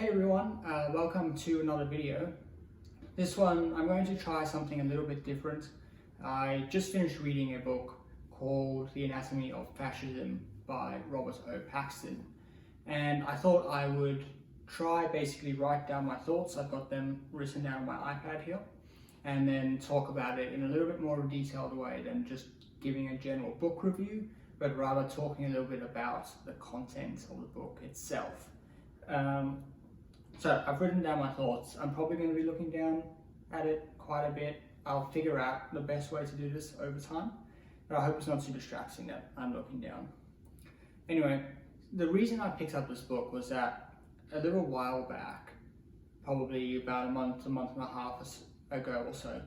Hey everyone, welcome to another video. This one I'm going to try something a little bit different. I just finished reading a book called The Anatomy of Fascism by Robert O. Paxton, and I thought I would try basically write down my thoughts. I've got them written down on my iPad here, and then talk about it in a little bit more detailed way than just giving a general book review, but rather talking a little bit about the content of the book itself. So I've written down my thoughts. I'm probably going to be looking down at it quite a bit. I'll figure out the best way to do this over time, but I hope it's not too distracting that I'm looking down. Anyway, the reason I picked up this book was that a little while back, probably about a month and a half ago or so,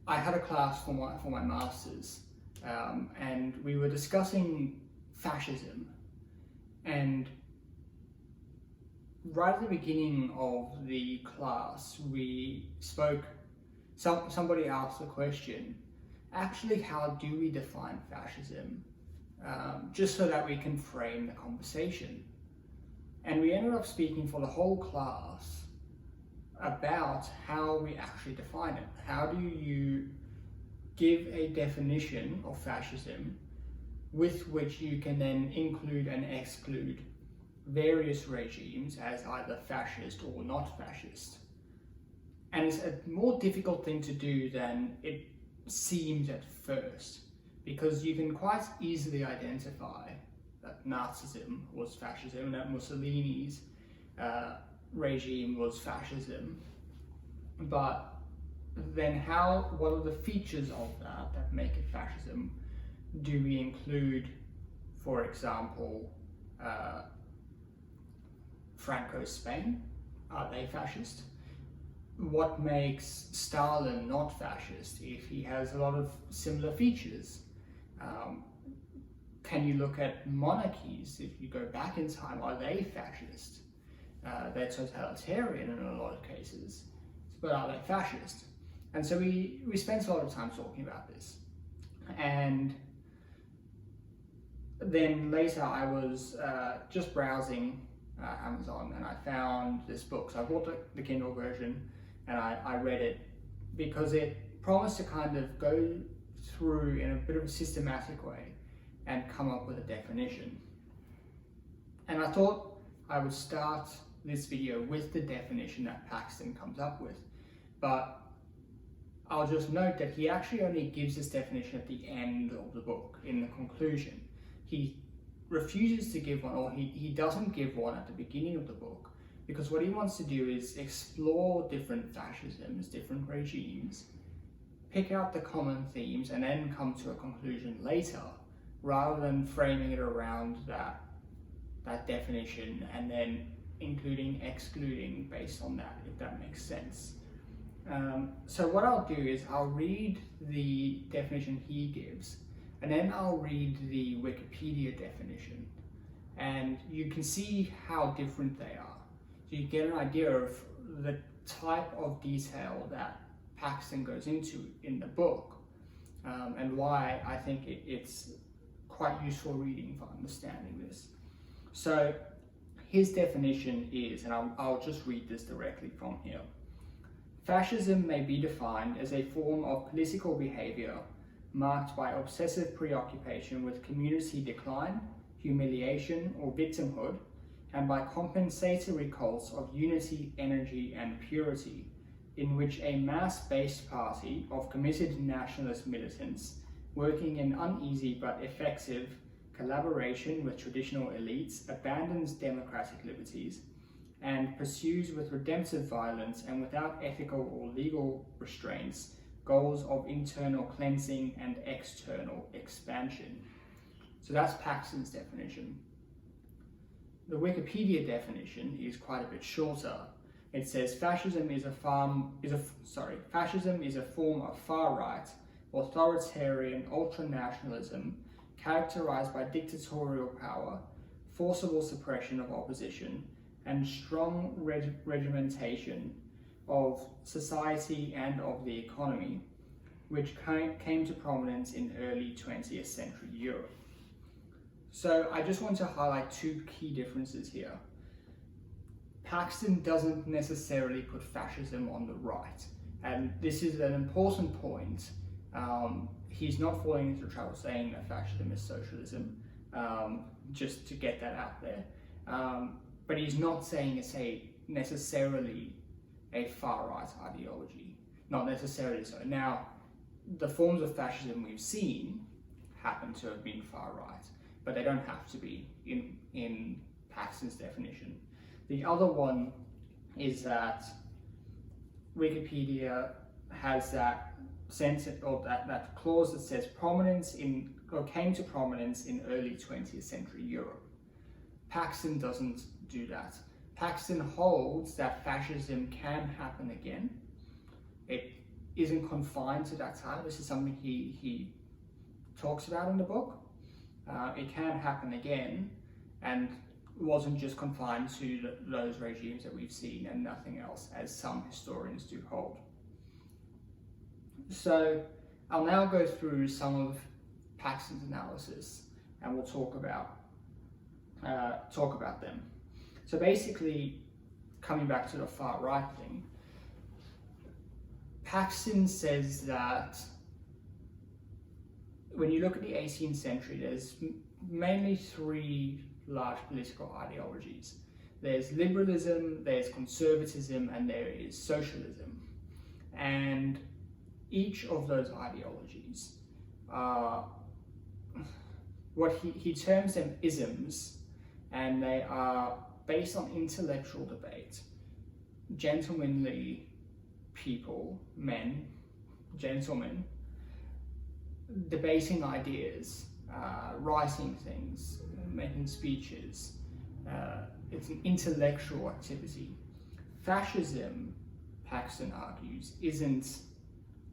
I had a class for my master's, and we were discussing fascism. And right at the beginning of the class, we spoke, somebody asked the question, actually, how do we define fascism? Just so that we can frame the conversation. And we ended up speaking for the whole class about how we actually define it. How do you give a definition of fascism with which you can then include and exclude various regimes as either fascist or not fascist? And it's a more difficult thing to do than it seems at first, because you can quite easily identify that Nazism was fascism, that Mussolini's regime was fascism, but then what are the features of that make it fascism? Do we include, for example, Franco's Spain? Are they fascist? What makes Stalin not fascist if he has a lot of similar features? Can you look at monarchies? If you go back in time, are they fascist? They're totalitarian in a lot of cases, but are they fascist? And so we spent a lot of time talking about this. And then later I was just browsing Amazon, and I found this book. So I bought the Kindle version, and I read it because it promised to kind of go through in a bit of a systematic way and come up with a definition. And I thought I would start this video with the definition that Paxton comes up with, but I'll just note that he actually only gives this definition at the end of the book, in the conclusion. He refuses to give one, or he doesn't give one at the beginning of the book, because what he wants to do is explore different fascisms, different regimes, pick out the common themes, and then come to a conclusion later, rather than framing it around that definition and then including, excluding based on that, if that makes sense. So what I'll do is I'll read the definition he gives, and then I'll read the Wikipedia definition, and you can see how different they are. So you get an idea of the type of detail that Paxton goes into in the book, and why I think it's quite useful reading for understanding this. So his definition is, and I'll just read this directly from here. Fascism may be defined as a form of political behavior marked by obsessive preoccupation with community decline, humiliation, or victimhood, and by compensatory cults of unity, energy, and purity, in which a mass-based party of committed nationalist militants working in uneasy but effective collaboration with traditional elites abandons democratic liberties and pursues with redemptive violence and without ethical or legal restraints goals of internal cleansing and external expansion. So that's Paxton's definition. The Wikipedia definition is quite a bit shorter. It says fascism is a form of far-right, authoritarian ultranationalism characterized by dictatorial power, forcible suppression of opposition, and strong regimentation of society and of the economy, which came to prominence in early 20th century Europe. So I just want to highlight two key differences here. Paxton doesn't necessarily put fascism on the right. And this is an important point. He's not falling into trouble saying that fascism is socialism, just to get that out there. But he's not saying it's necessarily a far-right ideology, not necessarily so. Now, the forms of fascism we've seen happen to have been far-right, but they don't have to be in Paxton's definition. The other one is that Wikipedia has that sentence, or that clause that says came to prominence in early 20th century Europe. Paxton doesn't do that. Paxton holds that fascism can happen again. It isn't confined to that time. This is something he talks about in the book. It can happen again, and wasn't just confined to those regimes that we've seen and nothing else, as some historians do hold. So I'll now go through some of Paxton's analysis, and we'll talk about them. So basically, coming back to the far right thing, Paxton says that when you look at the 18th century, there's mainly three large political ideologies. There's liberalism, there's conservatism, and there is socialism. And each of those ideologies are what he terms them isms, and they are based on intellectual debate. Gentlemanly people, men, gentlemen, debating ideas, writing things, making speeches. It's an intellectual activity. Fascism, Paxton argues, isn't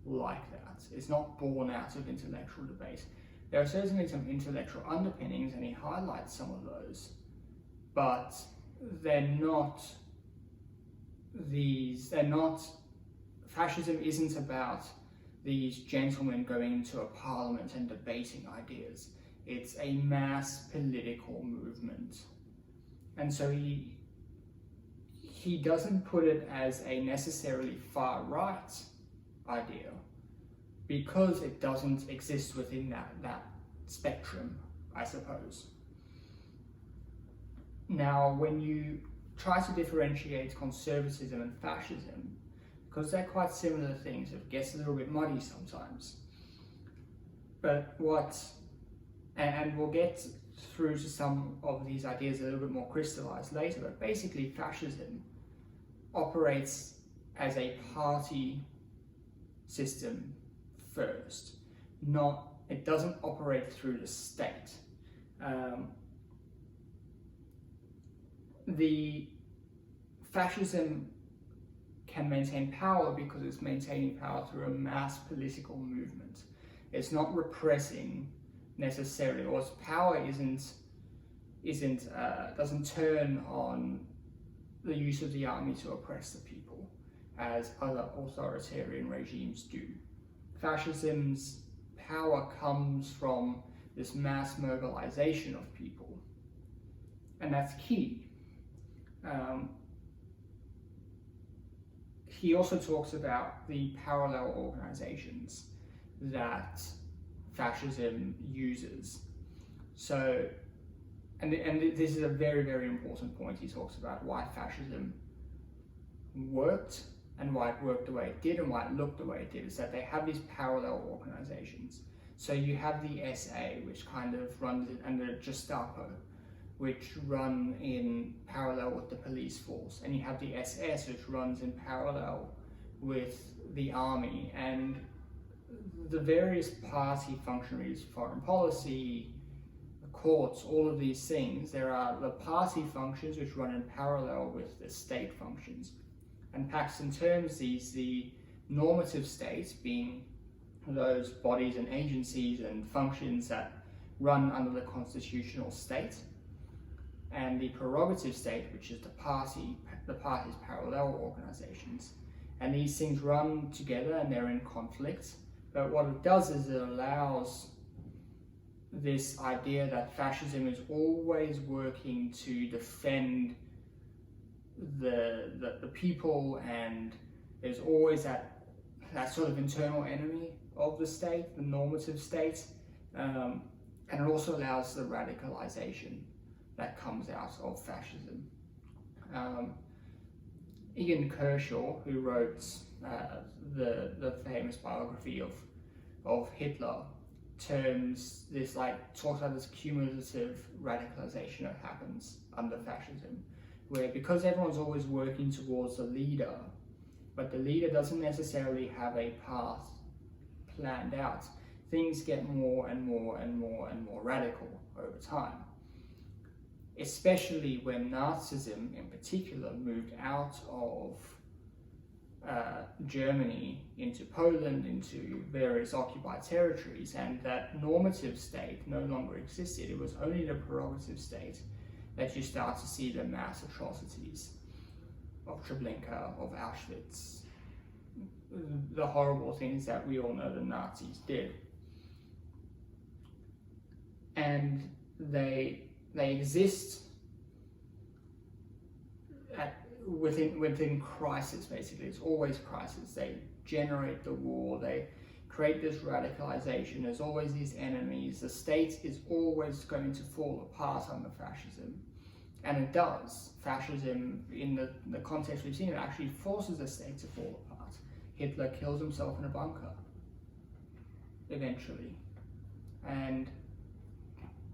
like that. It's not born out of intellectual debate. There are certainly some intellectual underpinnings, and he highlights some of those, but fascism isn't about these gentlemen going into a parliament and debating ideas. It's a mass political movement. And so he doesn't put it as a necessarily far-right idea, because it doesn't exist within that spectrum, I suppose. Now, when you try to differentiate conservatism and fascism, because they're quite similar things, it gets a little bit muddy sometimes. But and we'll get through to some of these ideas a little bit more crystallized later, but basically fascism operates as a party system first. It doesn't operate through the state. The fascism can maintain power because it's maintaining power through a mass political movement. It's not repressing necessarily, or its power doesn't turn on the use of the army to oppress the people, as other authoritarian regimes do. Fascism's power comes from this mass mobilization of people, and that's key. He also talks about the parallel organizations that fascism uses. So, and this is a very, very important point. He talks about why fascism worked and why it worked the way it did and why it looked the way it did, is that they have these parallel organizations. So you have the SA, which kind of runs and the Gestapo, which run in parallel with the police force, and you have the SS, which runs in parallel with the army, and the various party functionaries, foreign policy, the courts, all of these things. There are the party functions which run in parallel with the state functions. And Paxton terms these the normative states, being those bodies and agencies and functions that run under the constitutional state, and the prerogative state, which is the party's parallel organizations. And these things run together and they're in conflict. But what it does is it allows this idea that fascism is always working to defend the people, and there's always that sort of internal enemy of the state, the normative state, and it also allows the radicalization that comes out of fascism. Ian Kershaw, who wrote the famous biography of Hitler, talks about this cumulative radicalization that happens under fascism, where because everyone's always working towards a leader, but the leader doesn't necessarily have a path planned out, things get more and more and more and more radical over time. Especially when Nazism in particular moved out of Germany into Poland, into various occupied territories, and that normative state no longer existed. It was only the prerogative state that you start to see the mass atrocities of Treblinka, of Auschwitz, the horrible things that we all know the Nazis did. And they exist within crisis, basically. It's always crisis. They generate the war, they create this radicalization, there's always these enemies. The state is always going to fall apart under fascism. And it does. Fascism, in the context we've seen, it actually forces the state to fall apart. Hitler kills himself in a bunker, eventually.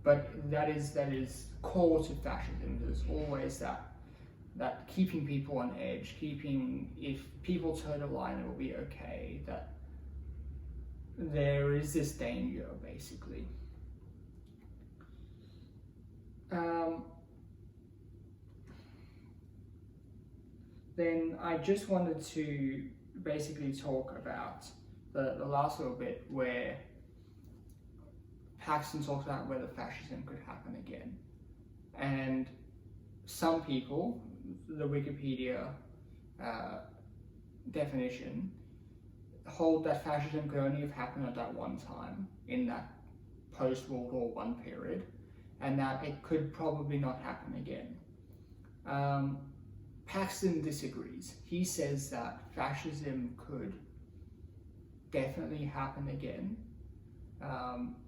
But that is core to fascism. There's always that keeping people on edge, if people toe the line, it will be okay, that there is this danger, basically. Then I just wanted to basically talk about the last little bit where Paxton talks about whether fascism could happen again. And some people, the Wikipedia definition, hold that fascism could only have happened at that one time, in that post-World War I period, and that it could probably not happen again. Paxton disagrees. He says that fascism could definitely happen again,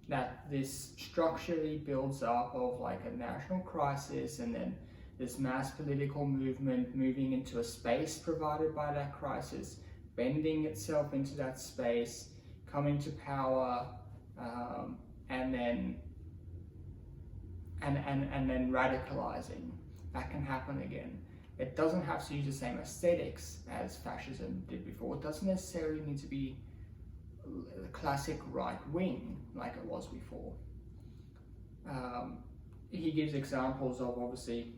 that this structurally builds up of like a national crisis, and then this mass political movement moving into a space provided by that crisis, bending itself into that space, coming to power, and then radicalizing. That can happen again. It doesn't have to use the same aesthetics as fascism did before. It doesn't necessarily need to be the classic right wing like it was before. He gives examples of obviously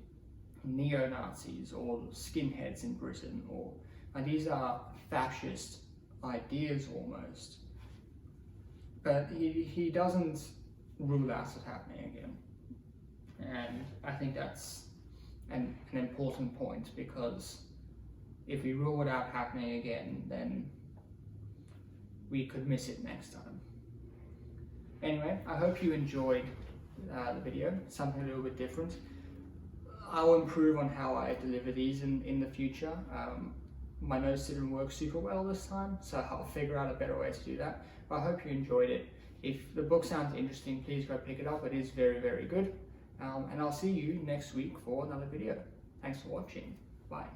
neo-Nazis or skinheads in Britain, or these are fascist ideas almost. But he doesn't rule out it happening again. And I think that's an important point, because if we rule it out happening again, then we could miss it next time. Anyway, I hope you enjoyed the video, something a little bit different. I'll improve on how I deliver these in the future. My notes didn't work super well this time, so I'll figure out a better way to do that. But I hope you enjoyed it. If the book sounds interesting, please go pick it up. It is very, very good. And I'll see you next week for another video. Thanks for watching. Bye.